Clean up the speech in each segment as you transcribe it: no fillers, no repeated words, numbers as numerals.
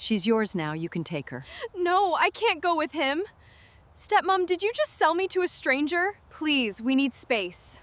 She's yours now, you can take her. No, I can't go with him. Stepmom, did you just sell me to a stranger? Please, we need space.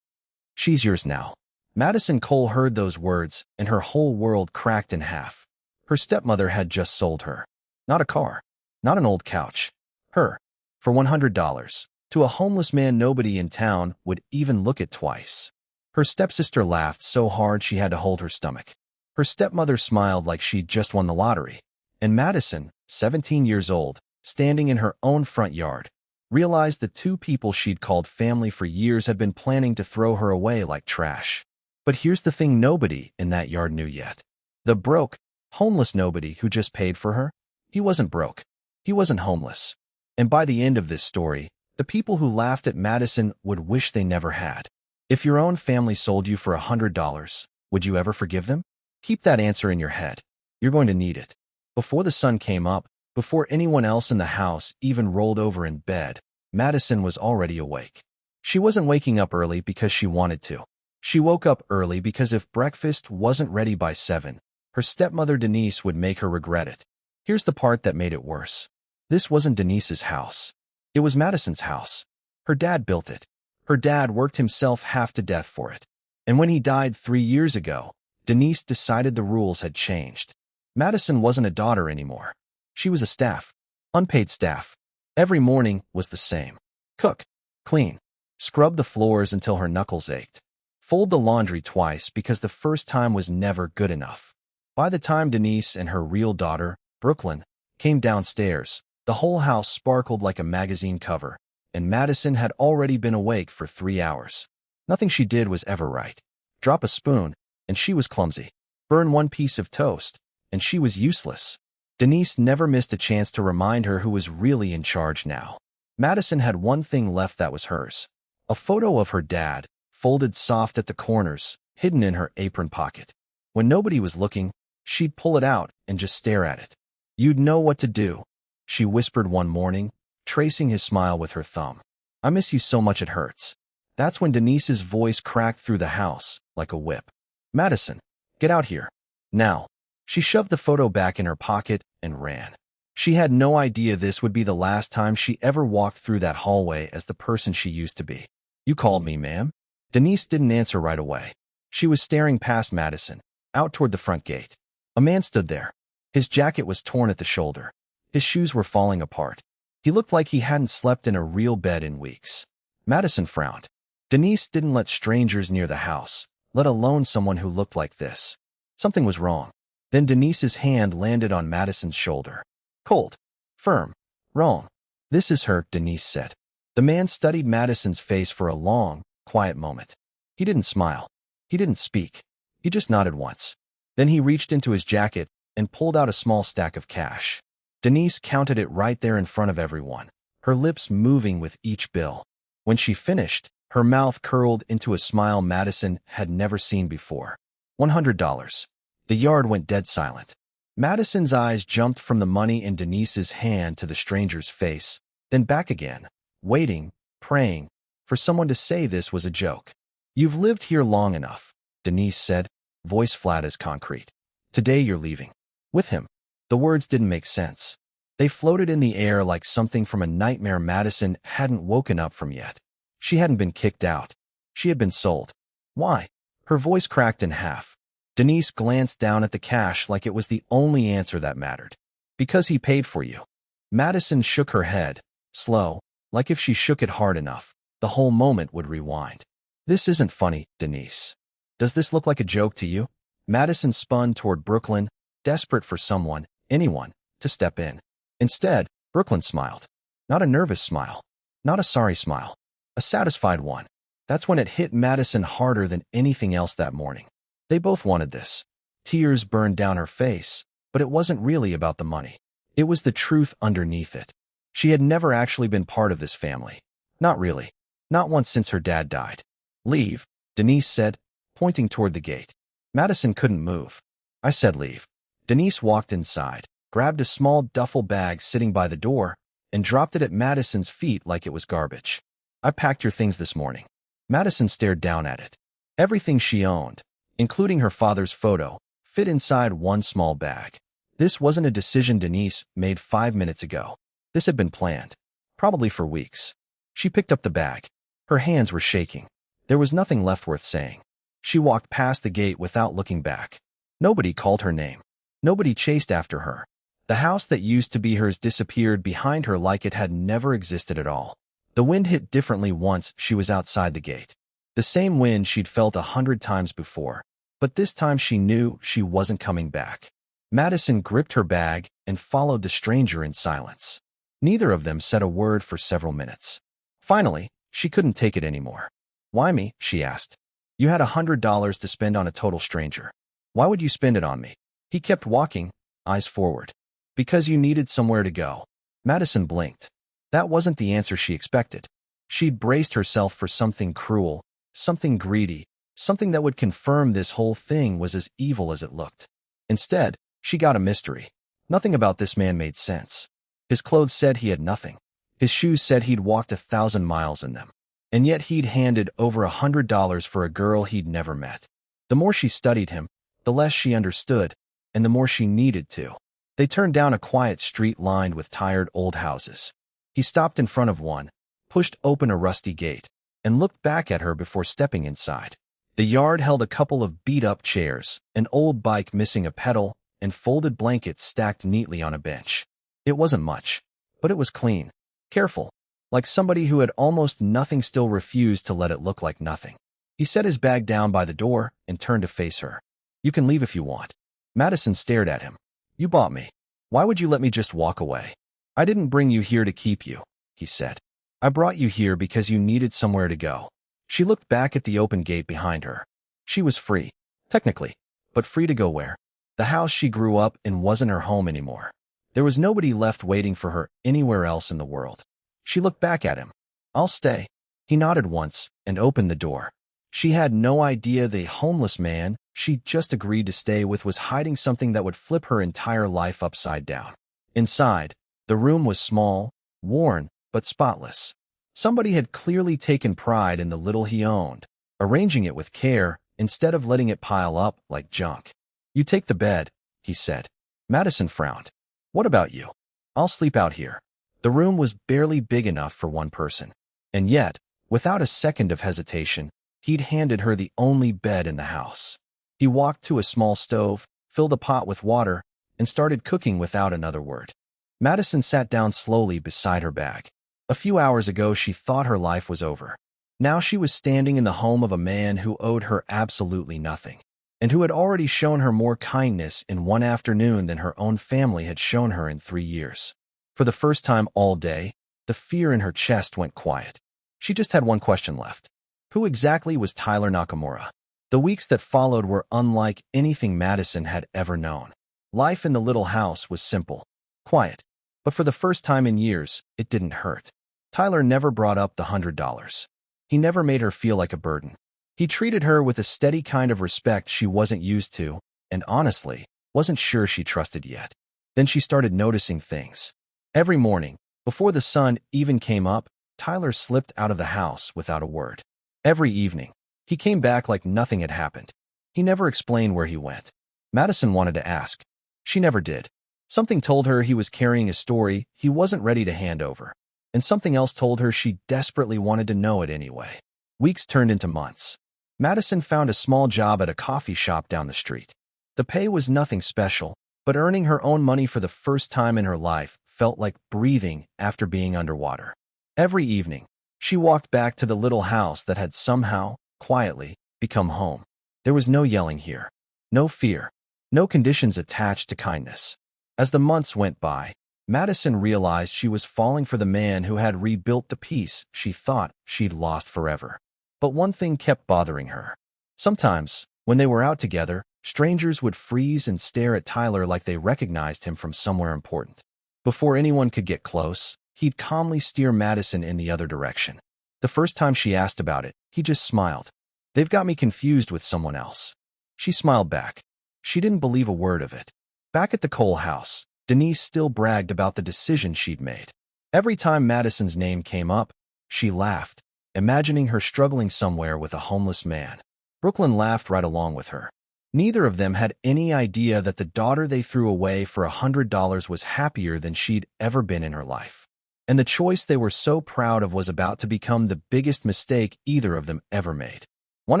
She's yours now. Madison Cole heard those words, and her whole world cracked in half. Her stepmother had just sold her. Not a car. Not an old couch. Her. For $100. To a homeless man nobody in town would even look at twice. Her stepsister laughed so hard she had to hold her stomach. Her stepmother smiled like she'd just won the lottery. And Madison, 17 years old, standing in her own front yard, realized the two people she'd called family for years had been planning to throw her away like trash. But here's the thing nobody in that yard knew yet. The broke, homeless nobody who just paid for her, he wasn't broke. He wasn't homeless. And by the end of this story, the people who laughed at Madison would wish they never had. If your own family sold you for $100, would you ever forgive them? Keep that answer in your head. You're going to need it. Before the sun came up, before anyone else in the house even rolled over in bed, Madison was already awake. She wasn't waking up early because she wanted to. She woke up early because if breakfast wasn't ready by 7, her stepmother Denise would make her regret it. Here's the part that made it worse. This wasn't Denise's house. It was Madison's house. Her dad built it. Her dad worked himself half to death for it. And when he died 3 years ago, Denise decided the rules had changed. Madison wasn't a daughter anymore. She was a staff. Unpaid staff. Every morning was the same. Cook. Clean. Scrub the floors until her knuckles ached. Fold the laundry twice because the first time was never good enough. By the time Denise and her real daughter, Brooklyn, came downstairs, the whole house sparkled like a magazine cover, and Madison had already been awake for 3 hours. Nothing she did was ever right. Drop a spoon, and she was clumsy. Burn one piece of toast, and she was useless. Denise never missed a chance to remind her who was really in charge now. Madison had one thing left that was hers. A photo of her dad, folded soft at the corners, hidden in her apron pocket. When nobody was looking, she'd pull it out and just stare at it. "You'd know what to do," she whispered one morning, tracing his smile with her thumb. "I miss you so much it hurts." That's when Denise's voice cracked through the house like a whip. "Madison, get out here. Now." She shoved the photo back in her pocket and ran. She had no idea this would be the last time she ever walked through that hallway as the person she used to be. "You called me, ma'am?" Denise didn't answer right away. She was staring past Madison, out toward the front gate. A man stood there. His jacket was torn at the shoulder. His shoes were falling apart. He looked like he hadn't slept in a real bed in weeks. Madison frowned. Denise didn't let strangers near the house, let alone someone who looked like this. Something was wrong. Then Denise's hand landed on Madison's shoulder. Cold. Firm. "Wrong. This is her," Denise said. The man studied Madison's face for a long, quiet moment. He didn't smile. He didn't speak. He just nodded once. Then he reached into his jacket and pulled out a small stack of cash. Denise counted it right there in front of everyone, her lips moving with each bill. When she finished, her mouth curled into a smile Madison had never seen before. $100. The yard went dead silent. Madison's eyes jumped from the money in Denise's hand to the stranger's face, then back again, waiting, praying, for someone to say this was a joke. "You've lived here long enough," Denise said, voice flat as concrete. "Today you're leaving." With him. The words didn't make sense. They floated in the air like something from a nightmare Madison hadn't woken up from yet. She hadn't been kicked out. She had been sold. Why? Her voice cracked in half. Denise glanced down at the cash like it was the only answer that mattered. "Because he paid for you." Madison shook her head, slow, like if she shook it hard enough, the whole moment would rewind. "This isn't funny, Denise. Does this look like a joke to you?" Madison spun toward Brooklyn, desperate for someone, anyone, to step in. Instead, Brooklyn smiled. Not a nervous smile. Not a sorry smile. A satisfied one. That's when it hit Madison harder than anything else that morning. They both wanted this. Tears burned down her face, but it wasn't really about the money. It was the truth underneath it. She had never actually been part of this family. Not really. Not once since her dad died. "Leave," Denise said, pointing toward the gate. Madison couldn't move. "I said leave." Denise walked inside, grabbed a small duffel bag sitting by the door, and dropped it at Madison's feet like it was garbage. "I packed your things this morning." Madison stared down at it. Everything she owned, including her father's photo, fit inside one small bag. This wasn't a decision Denise made 5 minutes ago. This had been planned, probably for weeks. She picked up the bag. Her hands were shaking. There was nothing left worth saying. She walked past the gate without looking back. Nobody called her name. Nobody chased after her. The house that used to be hers disappeared behind her like it had never existed at all. The wind hit differently once she was outside the gate. The same wind she'd felt 100 times before, but this time she knew she wasn't coming back. Madison gripped her bag and followed the stranger in silence. Neither of them said a word for several minutes. Finally, she couldn't take it anymore. "Why me?" she asked. "You had $100 to spend on a total stranger. Why would you spend it on me?" He kept walking, eyes forward. "Because you needed somewhere to go." Madison blinked. That wasn't the answer she expected. She'd braced herself for something cruel, something greedy, something that would confirm this whole thing was as evil as it looked. Instead, she got a mystery. Nothing about this man made sense. His clothes said he had nothing. His shoes said he'd walked 1,000 miles in them. And yet he'd handed over $100 for a girl he'd never met. The more she studied him, the less she understood, and the more she needed to. They turned down a quiet street lined with tired old houses. He stopped in front of one, pushed open a rusty gate, and looked back at her before stepping inside. The yard held a couple of beat-up chairs, an old bike missing a pedal, and folded blankets stacked neatly on a bench. It wasn't much, but it was clean, careful, like somebody who had almost nothing still refused to let it look like nothing. He set his bag down by the door and turned to face her. "You can leave if you want." Madison stared at him. "You bought me. Why would you let me just walk away?" "I didn't bring you here to keep you," he said. "I brought you here because you needed somewhere to go." She looked back at the open gate behind her. She was free, technically, but free to go where? The house she grew up in wasn't her home anymore. There was nobody left waiting for her anywhere else in the world. She looked back at him. "I'll stay." He nodded once and opened the door. She had no idea the homeless man she'd just agreed to stay with was hiding something that would flip her entire life upside down. Inside, the room was small, worn, but spotless. Somebody had clearly taken pride in the little he owned, arranging it with care instead of letting it pile up like junk. "You take the bed," he said. Madison frowned. "What about you?" "I'll sleep out here." The room was barely big enough for one person. And yet, without a second of hesitation, he'd handed her the only bed in the house. He walked to a small stove, filled a pot with water, and started cooking without another word. Madison sat down slowly beside her bag. A few hours ago, she thought her life was over. Now she was standing in the home of a man who owed her absolutely nothing, and who had already shown her more kindness in one afternoon than her own family had shown her in 3 years. For the first time all day, the fear in her chest went quiet. She just had one question left. Who exactly was Tyler Nakamura? The weeks that followed were unlike anything Madison had ever known. Life in the little house was simple, quiet, but for the first time in years, it didn't hurt. Tyler never brought up the $100. He never made her feel like a burden. He treated her with a steady kind of respect she wasn't used to, and honestly, wasn't sure she trusted yet. Then she started noticing things. Every morning, before the sun even came up, Tyler slipped out of the house without a word. Every evening, he came back like nothing had happened. He never explained where he went. Madison wanted to ask. She never did. Something told her he was carrying a story he wasn't ready to hand over, and something else told her she desperately wanted to know it anyway. Weeks turned into months. Madison found a small job at a coffee shop down the street. The pay was nothing special, but earning her own money for the first time in her life felt like breathing after being underwater. Every evening, she walked back to the little house that had somehow, quietly, become home. There was no yelling here, no fear, no conditions attached to kindness. As the months went by, Madison realized she was falling for the man who had rebuilt the peace she thought she'd lost forever. But one thing kept bothering her. Sometimes, when they were out together, strangers would freeze and stare at Tyler like they recognized him from somewhere important. Before anyone could get close, he'd calmly steer Madison in the other direction. The first time she asked about it, he just smiled. "They've got me confused with someone else." She smiled back. She didn't believe a word of it. Back at the Cole house, Denise still bragged about the decision she'd made. Every time Madison's name came up, she laughed, imagining her struggling somewhere with a homeless man. Brooklyn laughed right along with her. Neither of them had any idea that the daughter they threw away for $100 was happier than she'd ever been in her life. And the choice they were so proud of was about to become the biggest mistake either of them ever made. One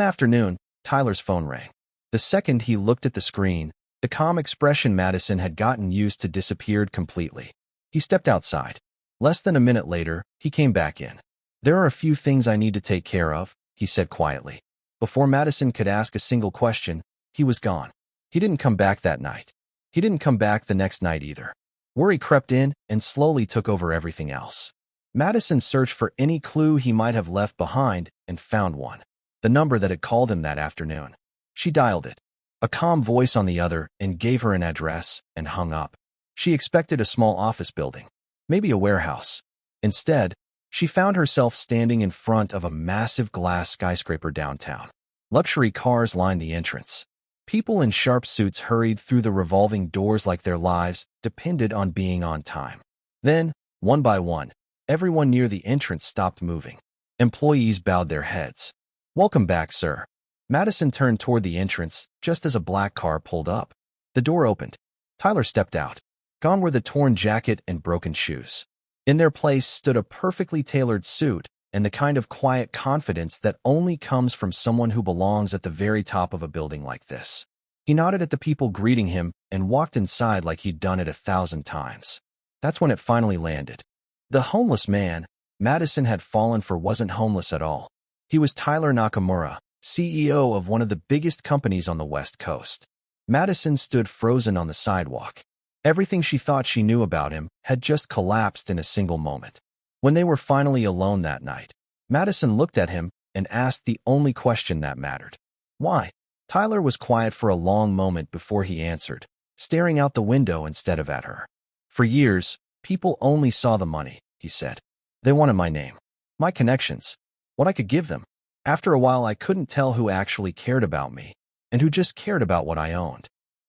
afternoon, Tyler's phone rang. The second he looked at the screen, the calm expression Madison had gotten used to disappeared completely. He stepped outside. Less than a minute later, he came back in. "There are a few things I need to take care of," he said quietly. Before Madison could ask a single question, he was gone. He didn't come back that night. He didn't come back the next night either. Worry crept in and slowly took over everything else. Madison searched for any clue he might have left behind and found one. The number that had called him that afternoon. She dialed it. A calm voice on the other and gave her an address and hung up. She expected a small office building, maybe a warehouse. Instead, she found herself standing in front of a massive glass skyscraper downtown. Luxury cars lined the entrance. People in sharp suits hurried through the revolving doors like their lives depended on being on time. Then, one by one, everyone near the entrance stopped moving. Employees bowed their heads. "Welcome back, sir." Madison turned toward the entrance just as a black car pulled up. The door opened. Tyler stepped out. Gone were the torn jacket and broken shoes. In their place stood a perfectly tailored suit and the kind of quiet confidence that only comes from someone who belongs at the very top of a building like this. He nodded at the people greeting him and walked inside like he'd done it 1,000 times. That's when it finally landed. The homeless man Madison had fallen for wasn't homeless at all. He was Tyler Nakamura, CEO of one of the biggest companies on the West Coast. Madison stood frozen on the sidewalk. Everything she thought she knew about him had just collapsed in a single moment. When they were finally alone that night, Madison looked at him and asked the only question that mattered. "Why?" Tyler was quiet for a long moment before he answered, staring out the window instead of at her. "For years, people only saw the money," he said. "They wanted my name, my connections, what I could give them. After a while, I couldn't tell who actually cared about me and who just cared about what I owned.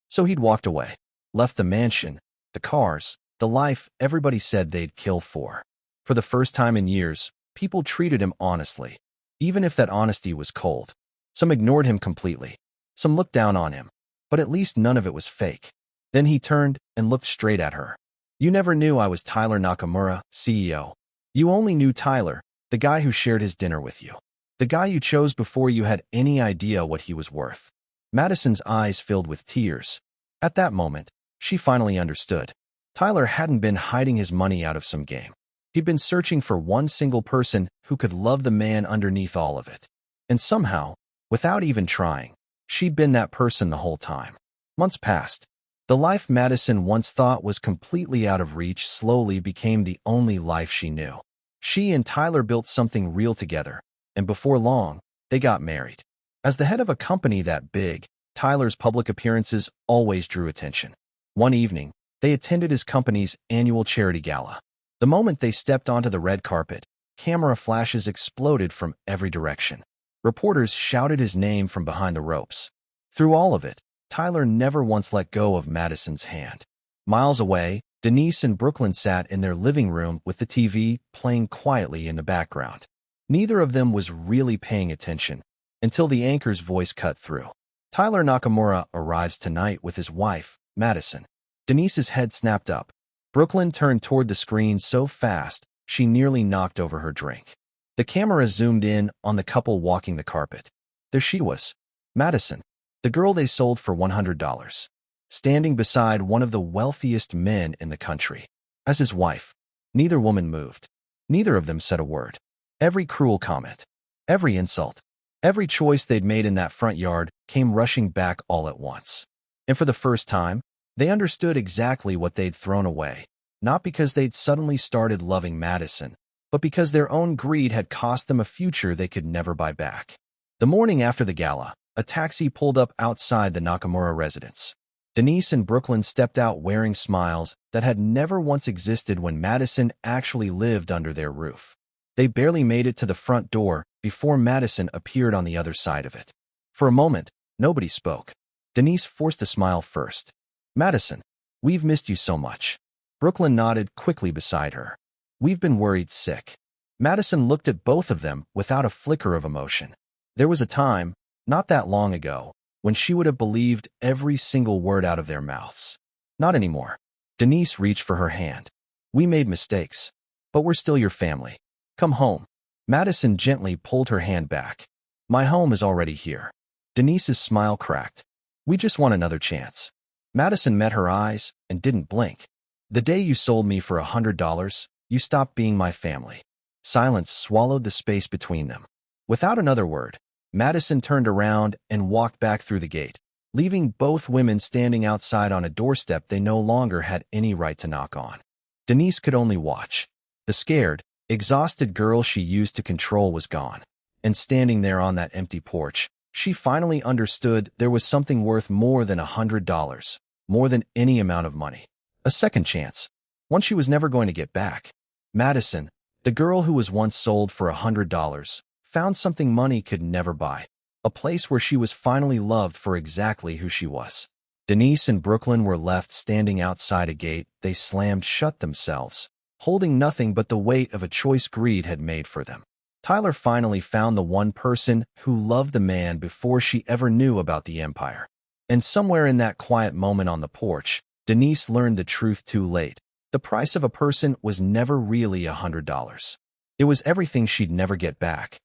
So he'd walked away, left the mansion, the cars, the life everybody said they'd kill for. For the first time in years, people treated him honestly, even if that honesty was cold. Some ignored him completely. Some looked down on him, but at least none of it was fake. Then he turned and looked straight at her. "You never knew I was Tyler Nakamura, CEO. You only knew Tyler, the guy who shared his dinner with you. The guy you chose before you had any idea what he was worth." Madison's eyes filled with tears. At that moment, she finally understood. Tyler hadn't been hiding his money out of some game. He'd been searching for one single person who could love the man underneath all of it. And somehow, without even trying, she'd been that person the whole time. Months passed. The life Madison once thought was completely out of reach slowly became the only life she knew. She and Tyler built something real together, and before long, they got married. As the head of a company that big, Tyler's public appearances always drew attention. One evening, they attended his company's annual charity gala. The moment they stepped onto the red carpet, camera flashes exploded from every direction. Reporters shouted his name from behind the ropes. Through all of it, Tyler never once let go of Madison's hand. Miles away, Denise and Brooklyn sat in their living room with the TV playing quietly in the background. Neither of them was really paying attention until the anchor's voice cut through. "Tyler Nakamura arrives tonight with his wife, Madison." Denise's head snapped up. Brooklyn turned toward the screen so fast, she nearly knocked over her drink. The camera zoomed in on the couple walking the carpet. There she was, Madison, the girl they sold for $100, standing beside one of the wealthiest men in the country. As his wife, neither woman moved. Neither of them said a word. Every cruel comment, every insult, every choice they'd made in that front yard came rushing back all at once. And for the first time, they understood exactly what they'd thrown away, not because they'd suddenly started loving Madison, but because their own greed had cost them a future they could never buy back. The morning after the gala, a taxi pulled up outside the Nakamura residence. Denise and Brooklyn stepped out wearing smiles that had never once existed when Madison actually lived under their roof. They barely made it to the front door before Madison appeared on the other side of it. For a moment, nobody spoke. Denise forced a smile first. "Madison, we've missed you so much." Brooklyn nodded quickly beside her. "We've been worried sick." Madison looked at both of them without a flicker of emotion. There was a time, not that long ago, when she would have believed every single word out of their mouths. Not anymore. Denise reached for her hand. We made mistakes, but we're still your family. Come home. Madison gently pulled her hand back. My home is already here. Denise's smile cracked. We just want another chance. Madison met her eyes and didn't blink. The day you sold me for $100, you stopped being my family. Silence swallowed the space between them. Without another word, Madison turned around and walked back through the gate, leaving both women standing outside on a doorstep they no longer had any right to knock on. Denise could only watch. The scared, exhausted girl she used to control was gone. And standing there on that empty porch, she finally understood there was something worth more than $100, more than any amount of money. A second chance, one she was never going to get back. Madison, the girl who was once sold for $100, found something money could never buy. A place where she was finally loved for exactly who she was. Denise and Brooklyn were left standing outside a gate they slammed shut themselves, holding nothing but the weight of a choice greed had made for them. Tyler finally found the one person who loved the man before she ever knew about the empire. And somewhere in that quiet moment on the porch, Denise learned the truth too late. The price of a person was never really $100. It was everything she'd never get back.